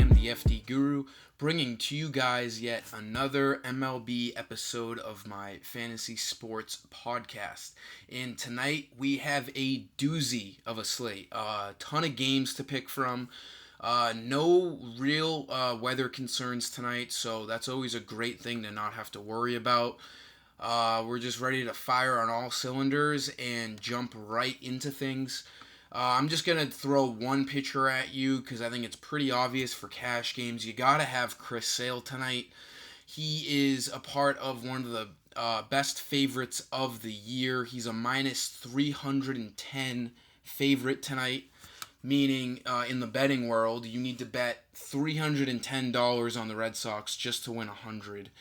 am the FD Guru, bringing to you guys yet another MLB episode of my fantasy sports podcast. And tonight we have a doozy of a slate. A ton of games to pick from. No real weather concerns tonight, so that's always a great thing to not have to worry about. We're just ready to fire on all cylinders and jump right into things. I'm just going to throw one pitcher at you because I think it's pretty obvious for cash games. You got to have Chris Sale tonight. He is a part of one of the best favorites of the year. He's a minus 310 favorite tonight, meaning in the betting world, you need to bet $310 on the Red Sox just to win 100.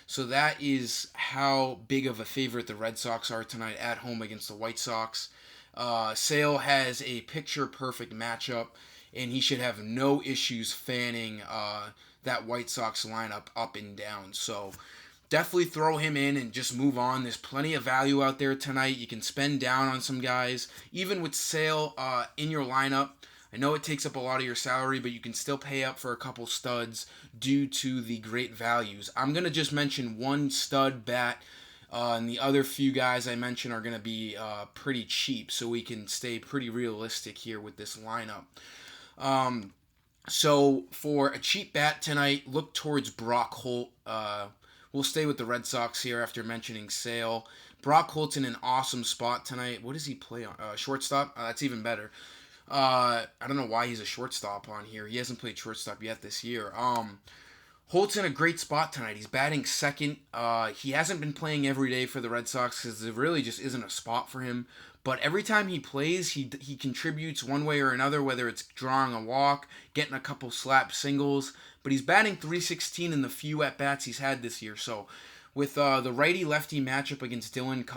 So that is how big of a favorite the Red Sox are tonight at home against the White Sox. Sale has a picture-perfect matchup, and he should have no issues fanning that White Sox lineup up and down. So definitely throw him in and just move on. There's plenty of value out there tonight. You can spend down on some guys. Even with Sale in your lineup, I know it takes up a lot of your salary, but you can still pay up for a couple studs due to the great values. I'm going to just mention one stud bat. And the other few guys I mentioned are going to be pretty cheap, so we can stay pretty realistic here with this lineup. So for a cheap bat tonight, look towards Brock Holt. We'll stay with the Red Sox here after mentioning Sale. Brock Holt's in an awesome spot tonight. What does he play on? Shortstop? That's even better. I don't know why he's a shortstop on here. He hasn't played shortstop yet this year. Holt's in a great spot tonight. He's batting second. He hasn't been playing every day for the Red Sox because there really just isn't a spot for him. But every time he plays, he contributes one way or another, whether it's drawing a walk, getting a couple slap singles. But he's batting .316 in the few at-bats he's had this year. So with the righty-lefty matchup against Dylan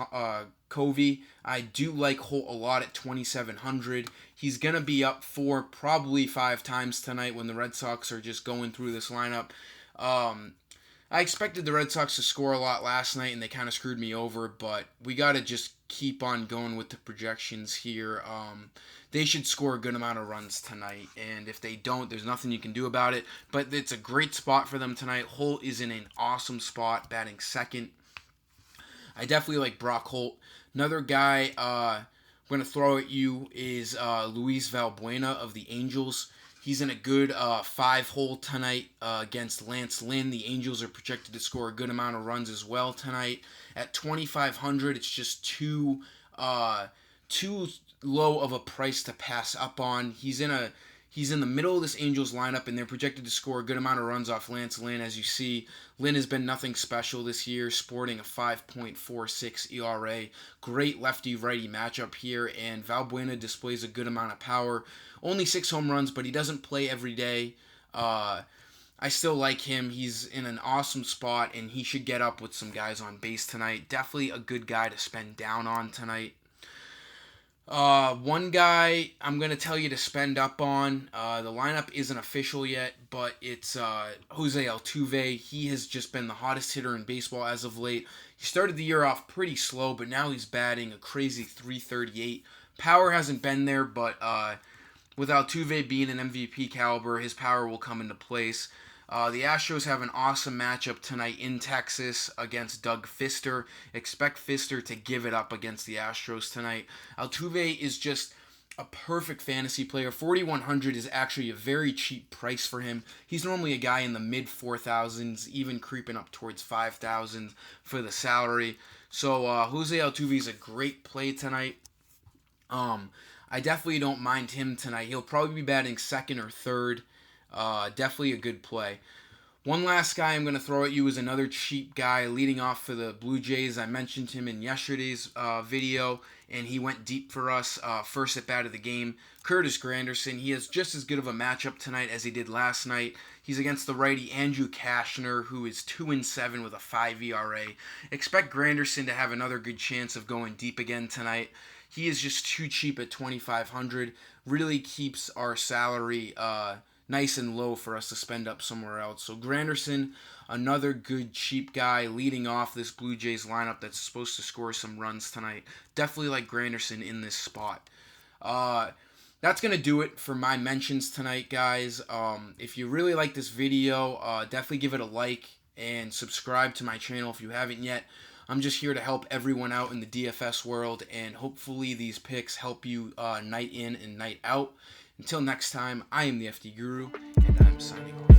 Covey, I do like Holt a lot at 2,700. He's going to be up for probably 5 times tonight when the Red Sox are just going through this lineup. I expected the Red Sox to score a lot last night, and they kind of screwed me over, but we got to just keep on going with the projections here. They should score a good amount of runs tonight, and if they don't, there's nothing you can do about it, but it's a great spot for them tonight. Holt is in an awesome spot, batting second. I definitely like Brock Holt. Another guy I'm going to throw at you is Luis Valbuena of the Angels. He's in a good 5-hole tonight against Lance Lynn. The Angels are projected to score a good amount of runs as well tonight. At 2,500, it's just too low of a price to pass up on. He's in the middle of this Angels lineup, and they're projected to score a good amount of runs off Lance Lynn. As you see, Lynn has been nothing special this year, sporting a 5.46 ERA. Great lefty-righty matchup here, and Valbuena displays a good amount of power. Only 6 home runs, but he doesn't play every day. I still like him. He's in an awesome spot, and he should get up with some guys on base tonight. Definitely a good guy to spend down on tonight. One guy I'm going to tell you to spend up on, the lineup isn't official yet, but it's Jose Altuve. He has just been the hottest hitter in baseball as of late. He started the year off pretty slow, but now he's batting a crazy .338. Power hasn't been there, but with Altuve being an MVP caliber, his power will come into place. The Astros have an awesome matchup tonight in Texas against Doug Fister. Expect Fister to give it up against the Astros tonight. Altuve is just a perfect fantasy player. 4,100 is actually a very cheap price for him. He's normally a guy in the mid 4,000s, even creeping up towards 5,000 for the salary. So Jose Altuve is a great play tonight. I definitely don't mind him tonight. He'll probably be batting second or third. Definitely a good play. One last guy I'm going to throw at you is another cheap guy leading off for the Blue Jays. I mentioned him in yesterday's video, and he went deep for us first at bat of the game. Curtis Granderson. He has just as good of a matchup tonight as he did last night. He's against the righty Andrew Cashner, who is 2-7 with a 5 ERA. Expect Granderson to have another good chance of going deep again tonight. He is just too cheap at 2,500. Really keeps our salary nice and low for us to spend up somewhere else. So Granderson, another good cheap guy leading off this Blue Jays lineup that's supposed to score some runs tonight. Definitely like Granderson in this spot. that's going to do it for my mentions tonight, guys. If you really like this video, definitely give it a like and subscribe to my channel if you haven't yet. I'm just here to help everyone out in the DFS world, and hopefully these picks help you night in and night out. Until next time, I am the FD Guru, and I'm signing off.